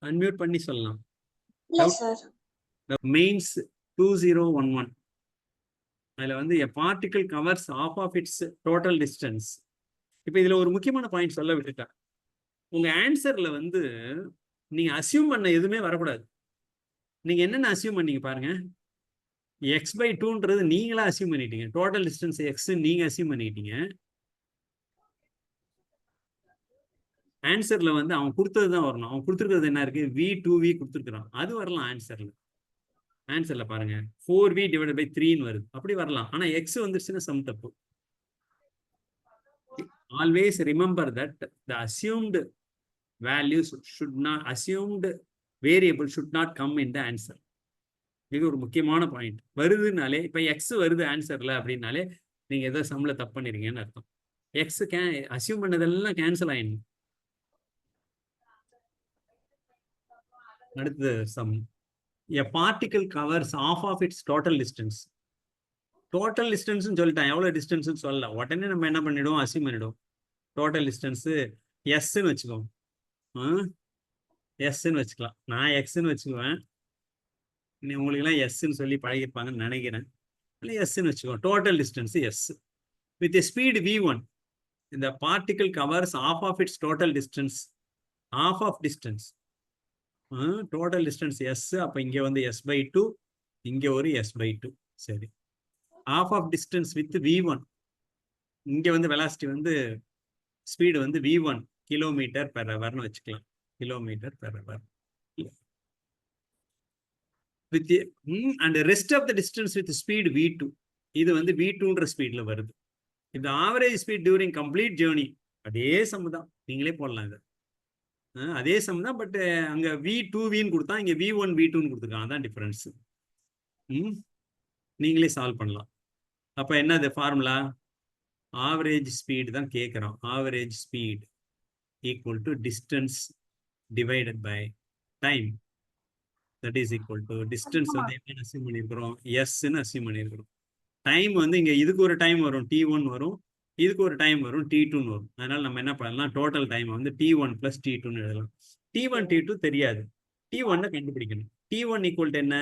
அன்மியூட் பண்ணி சொல்லலாம். இல்ல சார். மெயின்ஸ் 2011. அதுல வந்து a particle covers half of its total distance. இப்போ இதுல ஒரு முக்கியமான பாயிண்ட் சொல்ல விட்டுட்டேன். உங்க ஆன்சர்ல வந்து நீங்க அசியூம் பண்ண எதுவுமே வரக்கூடாது. நீங்க என்னென்ன அசியூம் பண்ணீங்க பாருங்க. x/2ன்றது நீங்களா அசியூம் பண்ணிட்டீங்க. டோட்டல் டிஸ்டன்ஸ் x நீங்க அசியூம் பண்ணிட்டீங்க. ஆன்சர்ல வந்து அவன் கொடுத்தது தான் வரணும். அவன் கொடுத்துருக்கிறது என்ன இருக்கு? v2v கொடுத்துருக்கான், அது வரலாம் ஆன்சர்ல. ஆன்சர்ல பாருங்க 4v divided by 3 வருது, அப்படி வரலாம். ஆனா x வந்துருச்சுன்னா சம் தப்பு. Always remember that the assumed values should not, assumed variable should not come in the answer. இது ஒரு முக்கியமான பாயிண்ட். வருதுனாலே இப்ப x வருது ஆன்சர்ல அப்படின்னாலே நீங்க ஏதோ சம்ல தப்பு பண்ணிருக்கீங்கன்னு அர்த்தம். x அசியூம் பண்ணதெல்லாம் கேன்சல் ஆயிடும். அடுத்த some. A particle covers half of its total distance. Total distance சொல்லிட்டான், எவ்வளவு டிஸ்டன்ஸ் சொல்லல. உடனே நம்ம என்ன பண்ணிடுவோம்? அசியூம் பண்ணிடுவோம். டோட்டல் டிஸ்டன்ஸ் எஸ்ன்னு வச்சுக்கோம். எஸ்ன்னு வச்சுக்கலாம். நான் எக்ஸ்ன்னு வச்சுக்குவேன். உங்களுக்கு எல்லாம் எஸ்ன்னு சொல்லி பழகிருப்பாங்கன்னு நினைக்கிறேன். இல்லை எஸ்ன்னு வச்சுக்கோ. Total distance S with speed v1. இந்த particle covers half of its total distance. half of distance. Total distance S. அப்போ இங்கே வந்து s/2, இங்கே ஒரு s/2. சரி. half of distance with v1. இங்கே வந்து வெலாசிட்டி வந்து ஸ்பீடு வந்து v1 கிலோமீட்டர் பெர் ஹவர்னு வச்சுக்கலாம். Kilometre per hour. with and the rest of the distance with speed v2. இது வந்து v2ன்ற ஸ்பீட்ல வருது. இந்த average speed during complete journey. அதே சம் தான், நீங்களே போடலாம். இது அதே சம் தான், பட் அங்க v2vன்னு கொடுத்தா இங்க v1 v2ன்னு கொடுத்துருக்காங்க. அதான் டிஃபரன்ஸ். நீங்களே சால்வ் பண்ணலாம். அப்ப என்னது ஃபார்முலா? ஆவரேஜ் ஸ்பீடு தான் கேட்குறோம். Average speed equal to distance divided by time. That is equal to distance வந்து என்ன அசியூம் பண்ணியிருக்கிறோம், எஸ்ன்னு அசியூம் பண்ணியிருக்கிறோம். டைம் வந்து இங்கே இதுக்கு ஒரு டைம் வரும் T1 வரும், இதுக்கு ஒரு டைம் வரும் T2 வரும். அதனால நம்ம என்ன பண்ணலாம், டோட்டல் டைம் வந்து T1 + T2 எழுதலாம். T1 T2 தெரியாது, T1 கண்டுபிடிக்கணும். T1 ஈக்குவல் டு என்ன,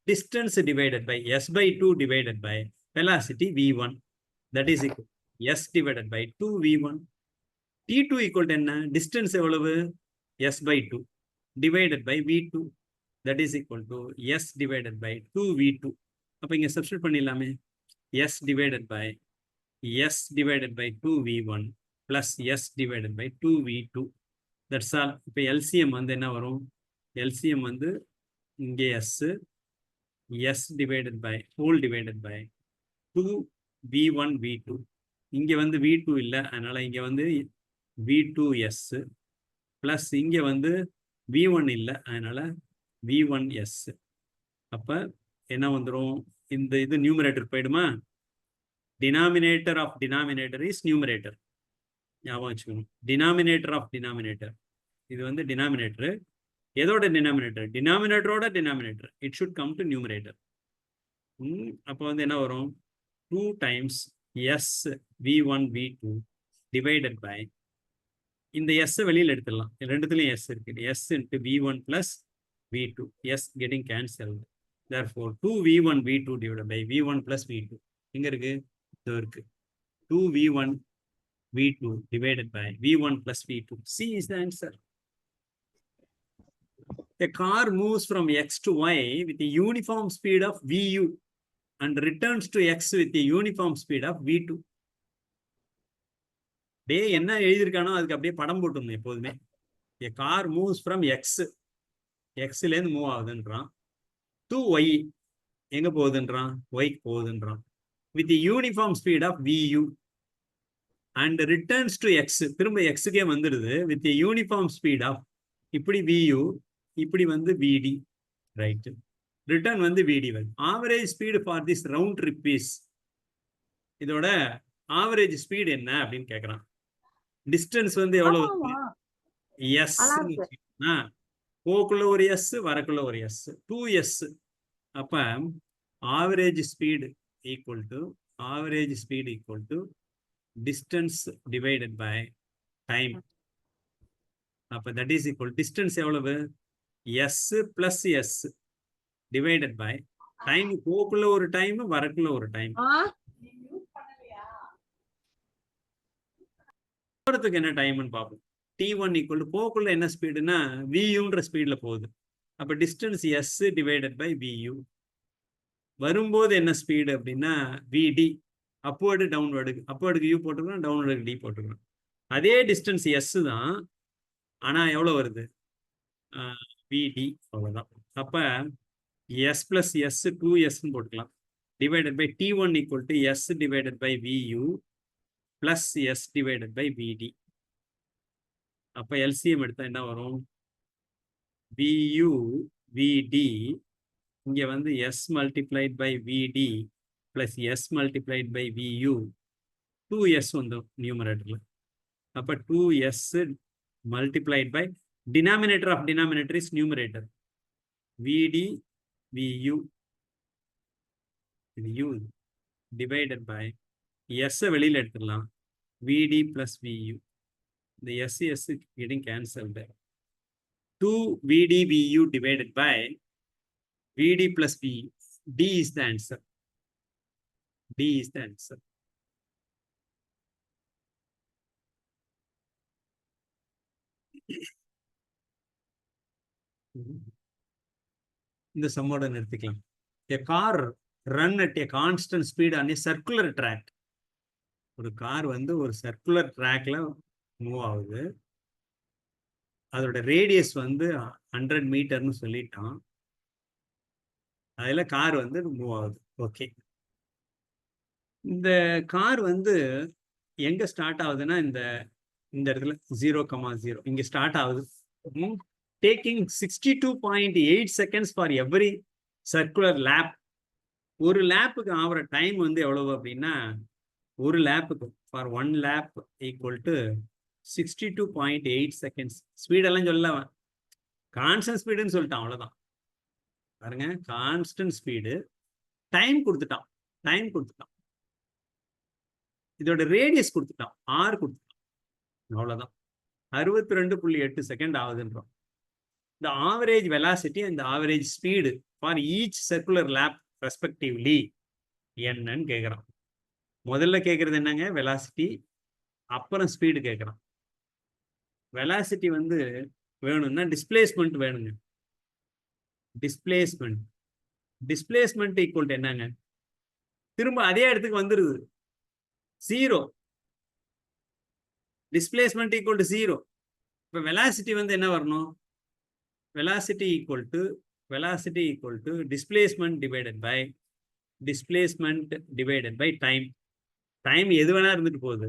distance divided by s/2 divided by velocity v1, that is equal s divided by 2v1. T2 equal to என்ன, distance எவ்வளவு, s/2 divided by v2, that is equal to s divided by 2v2. அப்ப இங்க substitute பண்ணிடலாமே, s divided by 2v1 plus s divided by 2v2. That's all. இப்ப LCM வந்து என்ன வரும், LCM வந்து இங்கே s divided by whole divided by 2v1 v2. இங்க வந்து v2 இல்ல, அதனால இங்க வந்து v2s plus இங்க வந்து v1 இல்ல, அதனால v1s. அப்ப என்ன வந்துரும், இந்த இது நியூமரேட்டர் போயிடுமா, denominator of denominator is numerator. ஞாபகம் வச்சுக்கணும், denominator of denominator, இது வந்து denominator. எதோட டினாமினேட்டர், டினாமினேட்டரோட denominator, it should come to numerator. அப்போ வந்து என்ன வரும், 2 times s v1 v2 divided by, இந்த s வெளியில் எடுத்துடலாம், ரெண்டுத்துலையும் s இருக்கு, s into v1 plus v2, s getting cancelled. Therefore 2v1 v2 divided by v1 plus v2 எங்க இருக்கு, இதோ இருக்கு, 2v1 v2 divided by v1 plus v2. C is the answer. A car moves from x to y with a uniform speed of vu and returns to x with a uniform speed of v2. டே என்ன எழுதியிருக்கானோ அதுக்கு அப்படியே படம் போட்டுருந்தோம் எப்போதுமே. A car moves from x, xல இருந்து move ஆகுதுன்றான், to y, எங்க போகுதுன்றான், y போகுதுன்றான், with a uniform speed of vu and returns to x, திரும்ப xக்கே வந்துடுது, with a uniform speed of, இப்படி vu, இப்படி வந்து vd, ரைட், ரிட்டர்ன் வந்து vd. Average speed for this round trip is, இதோட average speed என்ன அப்படின்னு கேட்குறான். டிஸ்டன்ஸ் வந்து எவ்வளவு, எஸ், போக்குள்ள ஒரு எஸ், வரக்குள்ள ஒரு எஸ், 2s. அப்ப average speed equal to distance divided by time. அப்ப தட் இஸ் ஈக்குவல், டிஸ்டன்ஸ் எவ்வளவு, s plus s divided by time, போக்குள்ள ஒரு டைம், வரக்குள்ள ஒரு டைம். போறதுக்கு என்ன டைம்னு பார்ப்போம். T1 equal to, போக்குள்ள என்ன ஸ்பீடுனா vuன்ற ஸ்பீட்ல போகுது, அப்ப distance s divided by vu. வரும்போது என்ன ஸ்பீடு அப்படின்னா vd, அப்வர்டு டவுன்வர்டு, அப்வர்டுக்கு u போட்டுக்கிறோம், டவுன்வர்டுக்கு d போட்டுக்கிறோம். அதே டிஸ்டன்ஸ் s தான், ஆனா எவ்வளவு வருது, vd, அவ்வளவுதான். அப்ப s plus s 2s போட்டுக்கலாம், divided by T1 equal to s divided by vu plus s divided by vd. அப்ப LCM எடுத்தா என்ன வரும், vu vd, இங்க வந்து s multiplied by vd plus s multiplied by vu, 2s வந்து நியூமரேட்டர்ல. அப்ப 2s multiplied by, denominator of denominator is numerator, vd vu, இது u, divided by s வெளியில எடுத்துடலாம், vd plus vu, இந்த s getting cancelled, 2 vd vu divided by vd plus vu, d is the answer, d is the answer. இந்த சம்மோட நிறுத்திக்கலாம். A car run at a constant speed on a circular track. ஒரு car வந்து ஒரு circular ட்ராக்ல move ஆகுது, அதோட radius வந்து 100 மீட்டர்னு சொல்லிட்டான், அதுல கார் வந்து மூவ் ஆகுது. ஓகே, இந்த கார் வந்து எங்க ஸ்டார்ட் ஆகுதுன்னா இந்த இடத்துல 0,0 இங்க ஸ்டார்ட் ஆகுது, taking 62.8 seconds for every circular lap. ஒரு லேப்புக்கு ஆகிற டைம் வந்து எவ்வளவு அப்படின்னா, ஒரு லேப்புக்கு for 1 lap equal to 62.8 seconds. ஸ்பீடெல்லாம் சொல்ல கான்ஸ்டன்ட் ஸ்பீடுன்னு சொல்லிட்டான், அவ்வளோதான். பாருங்க, கான்ஸ்டன்ட் ஸ்பீடு, டைம் கொடுத்துட்டான், இதோட ரேடியஸ் கொடுத்துட்டான், ஆர் கொடுத்துட்டான், அவ்வளோதான். 62.8 செகண்ட் ஆகுதுன்றோம். இந்த ஆவரேஜ் வெலாசிட்டி அந்த average speed for each circular lab respectively என்னன்னு கேட்குறான். முதல்ல கேட்குறது என்னங்க, வெலாசிட்டி, அப்புறம் ஸ்பீடு கேட்குறான். வெலாசிட்டி வந்து வேணும்னா டிஸ்பிளேஸ்மெண்ட் வேணுங்க. டிஸ்பிளேஸ்மெண்ட் ஈக்குவல் டு என்னங்க, திரும்ப அதே இடத்துக்கு வந்துருது, 0. Displacement equal to 0. இப்போ வெலாசிட்டி வந்து என்ன வரணும், velocity equal to displacement divided by time. Time எது வேணா இருந்துட்டு போகுது.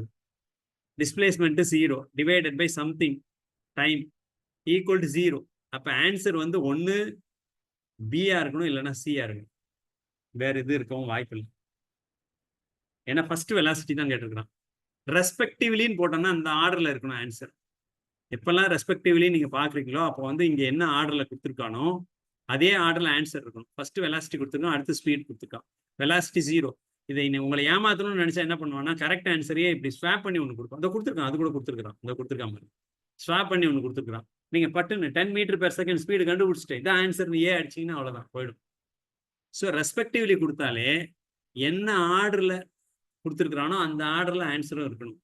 Displacement 0 divided by something time equal to 0. அப்போ ஆன்சர் வந்து ஒன்று பியா இருக்கணும், இல்லைன்னா சியா இருக்கணும். வேற இது இருக்கவும் வாய்ப்பு இல்லை. ஏன்னா ஃபர்ஸ்ட் வெலாசிட்டி தான் கேட்டிருக்கிறான். ரெஸ்பெக்டிவ்லின்னு போட்டோம்னா அந்த ஆர்டர்ல இருக்கணும் ஆன்சர். எப்பெல்லாம் ரெஸ்பெக்டிவ்லி நீங்க பாக்குறீங்களோ அப்போ வந்து இங்க என்ன ஆர்டர்ல கொடுத்துருக்கானோ அதே ஆர்டர்ல ஆன்சர் இருக்கணும். ஃபர்ஸ்ட் வெலாசிட்டி கொடுத்துருக்கோம், அடுத்து ஸ்பீட் கொடுத்துருக்கான். வெலாசிட்டி 0. இதை உங்களை ஏமாத்தணும்னு நினைச்சா என்ன பண்ணுவான்னா, கரெக்ட் ஆன்சரையே இப்படி ஸ்வாப் பண்ணி ஒன்று கொடுப்போம். அதை கொடுத்துருக்கான், அது கூட கொடுத்துருக்கான், அதை கொடுத்துருக்காம ஸ்வாப் பண்ணி ஒன்று கொடுத்துருக்கான். நீங்க பட்டுன்னு 10 மீட்டர்/செகண்ட் ஸ்பீடு கண்டுபிடிச்சிட்டு இதான் ஆன்சர் ஏ அடிச்சிங்கன்னா அவ்வளோதான், போயிடும். ஸோ ரெஸ்பெக்டிவ்லி கொடுத்தாலே என்ன ஆர்டர்ல கொடுத்துருக்குறானோ அந்த ஆர்டர்ல ஆன்சரும் இருக்கணும்.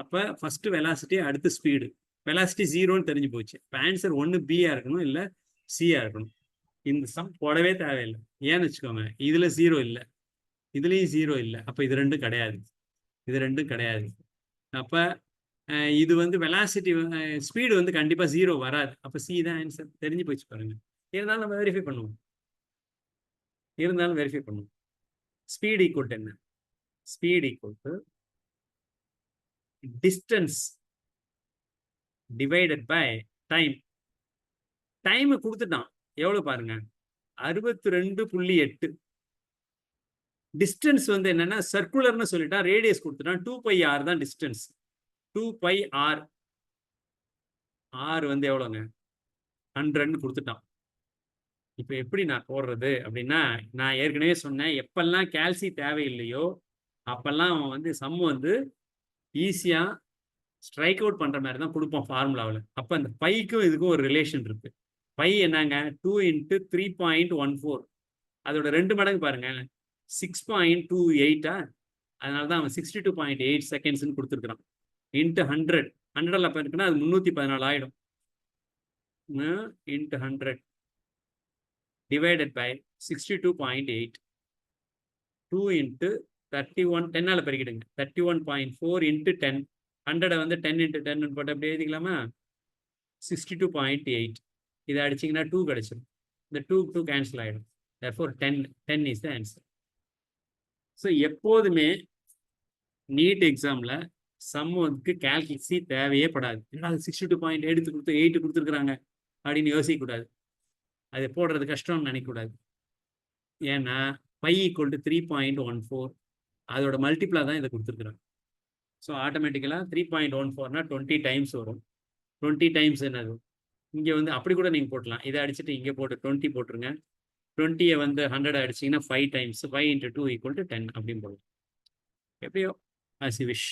அப்போ ஃபர்ஸ்ட் வெலாசிட்டி, அடுத்து ஸ்பீடு. வெலாசிட்டி 0ன்னு தெரிஞ்சு போச்சு. இப்போ ஆன்சர் ஒன்று பியா இருக்கணும், இல்லை சியா இருக்கணும். இந்த சம் போடவே தேவையில்லை. ஏன்னு வச்சுக்கோங்க, இதுல 0 இல்லை, இதுலேயும் 0 இல்லை. அப்போ இது ரெண்டும் கிடையாது. அப்போ இது வந்து வெலாசிட்டி, ஸ்பீடு வந்து கண்டிப்பாக 0 வராது. அப்போ சி தான் ஆன்சர், தெரிஞ்சு போச்சு பாருங்க. இருந்தாலும் நம்ம வெரிஃபை பண்ணுவோம். ஸ்பீடு ஈக்குவல் டு என்ன, speed equal to distance divided by time. Time கொடுத்துட்டான், எவ்வளவு பாருங்க, 62.8. டிஸ்டன்ஸ் வந்து என்னன்னா சர்க்குலர்னு சொல்லிட்டான், ரேடியஸ் கொடுத்துட்டான், 2πr தான் டிஸ்டன்ஸ். 2πr வந்து எவ்வளோங்க, 100ன்னு கொடுத்துட்டான். இப்போ எப்படி நான் போடுறது அப்படின்னா, நான் ஏற்கனவே சொன்னேன், எப்பெல்லாம் கால்சி தேவையில்லையோ அப்பெல்லாம் அவன் வந்து சம் வந்து ஈஸியா ஸ்ட்ரைக் அவுட் பண்ற மாதிரி தான் கொடுப்போம் ஃபார்முலாவில். அப்போ அந்த பைக்கும் இதுக்கும் ஒரு ரிலேஷன் இருக்கு. பை என்னங்க, 2 × 3.14. அதோட 2 மடங்கு பாருங்க, 6.28. அதனால தான் அவன் 62.8 செகண்ட்ஸ்ன்னு கொடுத்துருக்குறான். இன்ட்டு 100, 100ல் அப்போ இருக்குன்னா அது 314 ஆகிடும். Into 100 divided by 62.8. 2 × 31, 10ஆல் பெருக்கிடுங்க, 31.4 × 10. 100 வந்து 10 × 10 போட்டு அப்படி எழுதிக்கலாமா, 62.8. இதை அடிச்சிங்கன்னா 2 கிடைச்சிடும். இந்த 2 கேன்சல் ஆகிடும். therefore 10 is the answer. So எப்போதுமே நீட் எக்ஸாமில் சம்முக்கு கால்குலேஷன் தேவையே படாது. ஏன்னா 62.8 8 கொடுத்துருக்குறாங்க அப்படின்னு யோசிக்கக்கூடாது. அது போடுறது கஷ்டம்னு நினைக்கக்கூடாது. ஏன்னா π = 3.14 அதோட மல்டிப்ளா தான் இதை கொடுத்துருக்குறாங்க. ஸோ ஆட்டோமேட்டிக்கலாக 3.14னா 20 டைம்ஸ் வரும். 20 டைம்ஸ் என்னது, இங்கே வந்து அப்படி கூட நீங்கள் போட்டலாம். இதை அடிச்சுட்டு இங்கே போட்டு 20 போட்டுருங்க. 20 வந்து 100 அடிச்சிங்கன்னா 5 டைம்ஸ், 5 × 2 = 10 அப்படின்னு போடலாம். எப்படியோ as you wish.